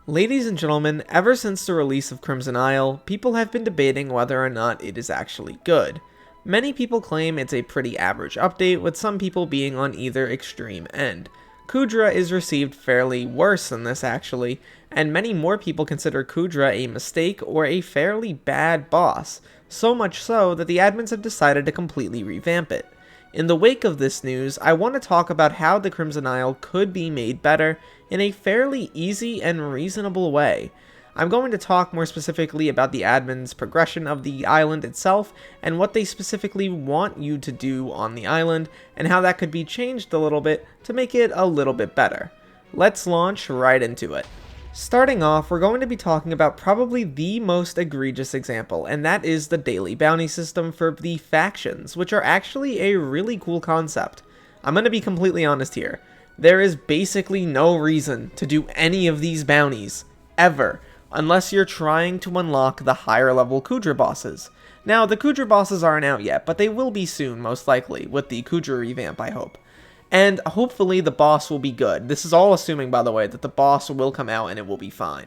Ladies and gentlemen, ever since the release of Crimson Isle, people have been debating whether or not it is actually good. Many people claim it's a pretty average update, with some people being on either extreme end. Kudra is received fairly worse than this actually, and many more people consider Kudra a mistake or a fairly bad boss, so much so that the admins have decided to completely revamp it. In the wake of this news, I want to talk about how the Crimson Isle could be made better in a fairly easy and reasonable way. I'm going to talk more specifically about the admin's progression of the island itself and what they specifically want you to do on the island and how that could be changed a little bit to make it a little bit better. Let's launch right into it. Starting off, we're going to be talking about probably the most egregious example, and that is the daily bounty system for the factions, which are actually a really cool concept. I'm going to be completely honest here. There is basically no reason to do any of these bounties, ever, unless you're trying to unlock the higher level Kudra bosses. Now, the Kudra bosses aren't out yet, but they will be soon, most likely, with the Kudra revamp, I hope. And hopefully the boss will be good. This is all assuming, by the way, that the boss will come out and it will be fine.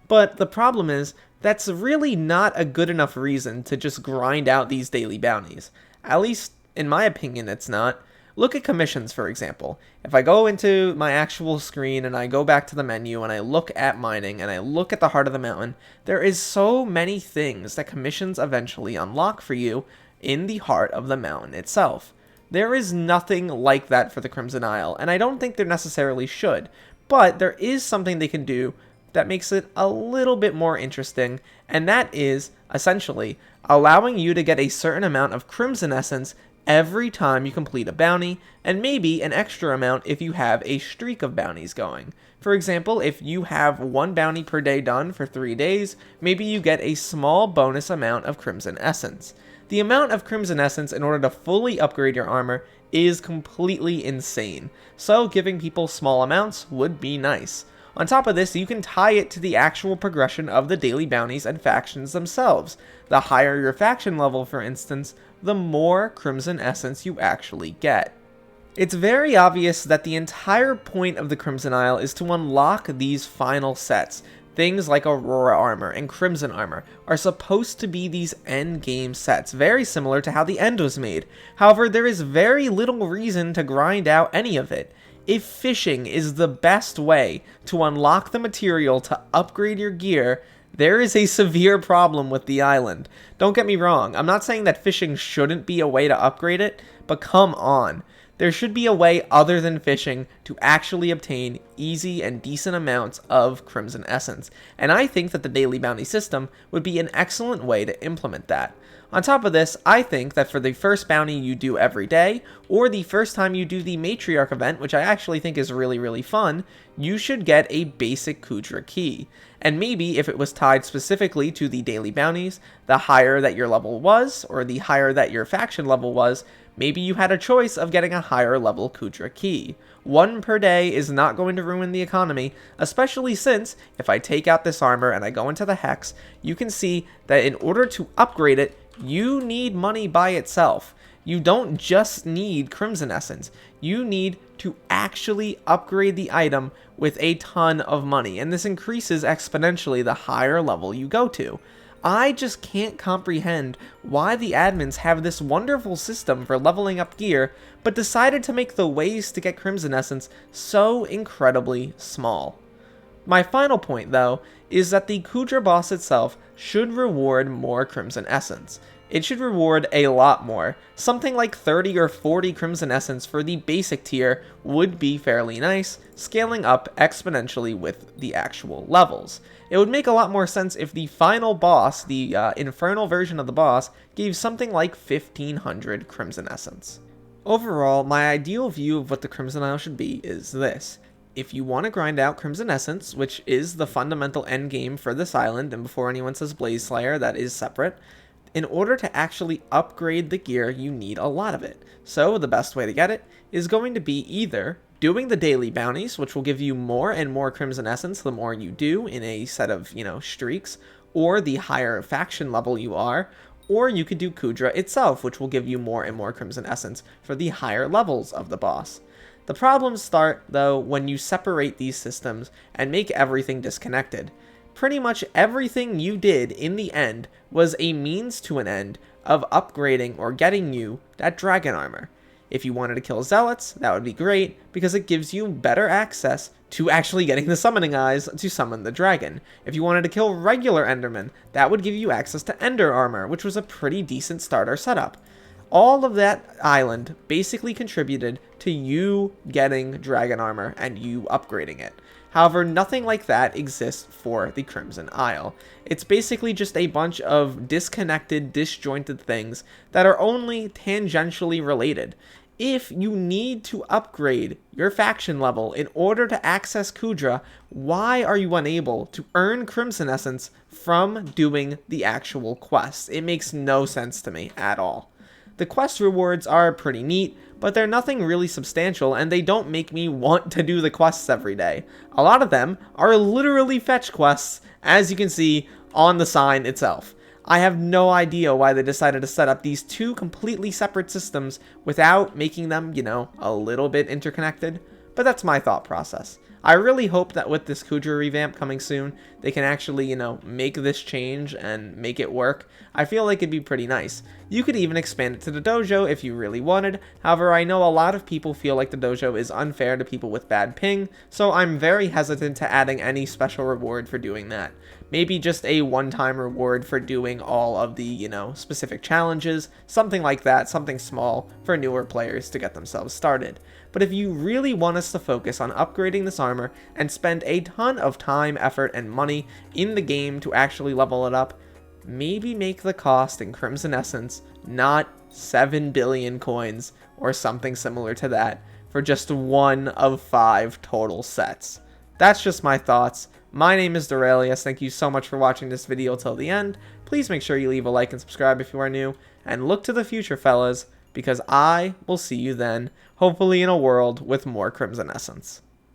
But the problem is, that's really not a good enough reason to just grind out these daily bounties. At least, in my opinion, it's not. Look at commissions, for example. If I go into my actual screen and I go back to the menu and I look at mining and I look at the heart of the mountain, there is so many things that commissions eventually unlock for you in the heart of the mountain itself. There is nothing like that for the Crimson Isle, and I don't think there necessarily should, but there is something they can do that makes it a little bit more interesting, and that is, essentially, allowing you to get a certain amount of Crimson Essence every time you complete a bounty, and maybe an extra amount if you have a streak of bounties going. For example, if you have one bounty per day done for 3 days, maybe you get a small bonus amount of Crimson Essence. The amount of Crimson Essence in order to fully upgrade your armor is completely insane, so giving people small amounts would be nice. On top of this, you can tie it to the actual progression of the daily bounties and factions themselves. The higher your faction level, for instance, the more Crimson Essence you actually get. It's very obvious that the entire point of the Crimson Isle is to unlock these final sets. Things like Aurora Armor and Crimson Armor are supposed to be these endgame sets, very similar to how the End was made. However, there is very little reason to grind out any of it. If fishing is the best way to unlock the material to upgrade your gear, there is a severe problem with the island. Don't get me wrong, I'm not saying that fishing shouldn't be a way to upgrade it, but come on. There should be a way other than fishing to actually obtain easy and decent amounts of Crimson Essence, and I think that the daily bounty system would be an excellent way to implement that. On top of this, I think that for the first bounty you do every day, or the first time you do the Matriarch event, which I actually think is really fun, you should get a basic Kudra key. And maybe if it was tied specifically to the daily bounties, the higher that your level was, or the higher that your faction level was, maybe you had a choice of getting a higher level Kudra key. One per day is not going to ruin the economy, especially since, if I take out this armor and I go into the Hex, you can see that in order to upgrade it, you need money by itself. You don't just need Crimson Essence. You need to actually upgrade the item with a ton of money, and this increases exponentially the higher level you go to. I just can't comprehend why the admins have this wonderful system for leveling up gear, but decided to make the ways to get Crimson Essence so incredibly small. My final point, though, is that the Kudra boss itself should reward more Crimson Essence. It should reward a lot more. Something like 30 or 40 Crimson Essence for the basic tier would be fairly nice, scaling up exponentially with the actual levels. It would make a lot more sense if the final boss, the infernal version of the boss, gave something like 1500 Crimson Essence. Overall, my ideal view of what the Crimson Isle should be is this. If you want to grind out Crimson Essence, which is the fundamental endgame for this island, and before anyone says Blaze Slayer, that is separate, in order to actually upgrade the gear, you need a lot of it. So the best way to get it is going to be either doing the daily bounties, which will give you more and more Crimson Essence the more you do in a set of, streaks, or the higher faction level you are, or you could do Kudra itself, which will give you more and more Crimson Essence for the higher levels of the boss. The problems start, though, when you separate these systems and make everything disconnected. Pretty much everything you did in the end was a means to an end of upgrading or getting you that dragon armor. If you wanted to kill zealots, that would be great, because it gives you better access to actually getting the summoning eyes to summon the dragon. If you wanted to kill regular endermen, that would give you access to ender armor, which was a pretty decent starter setup. All of that island basically contributed to you getting dragon armor and you upgrading it. However, nothing like that exists for the Crimson Isle. It's basically just a bunch of disconnected, disjointed things that are only tangentially related. If you need to upgrade your faction level in order to access Kudra, why are you unable to earn Crimson Essence from doing the actual quests? It makes no sense to me at all. The quest rewards are pretty neat, but they're nothing really substantial, and they don't make me want to do the quests every day. A lot of them are literally fetch quests, as you can see on the sign itself. I have no idea why they decided to set up these two completely separate systems without making them, a little bit interconnected, but that's my thought process. I really hope that with this Kudra revamp coming soon, they can actually, make this change and make it work. I feel like it'd be pretty nice. You could even expand it to the dojo if you really wanted. However, I know a lot of people feel like the dojo is unfair to people with bad ping, so I'm very hesitant to adding any special reward for doing that. Maybe just a one-time reward for doing all of the, specific challenges, something like that, something small for newer players to get themselves started. But if you really want us to focus on upgrading this armor and spend a ton of time, effort, and money in the game to actually level it up, maybe make the cost in Crimson Essence not 7 billion coins or something similar to that for just one of 5 total sets. That's just my thoughts. My name is Derailious. Thank you so much for watching this video till the end. Please make sure you leave a like and subscribe if you are new, and look to the future, fellas, because I will see you then, hopefully in a world with more Crimson Essence.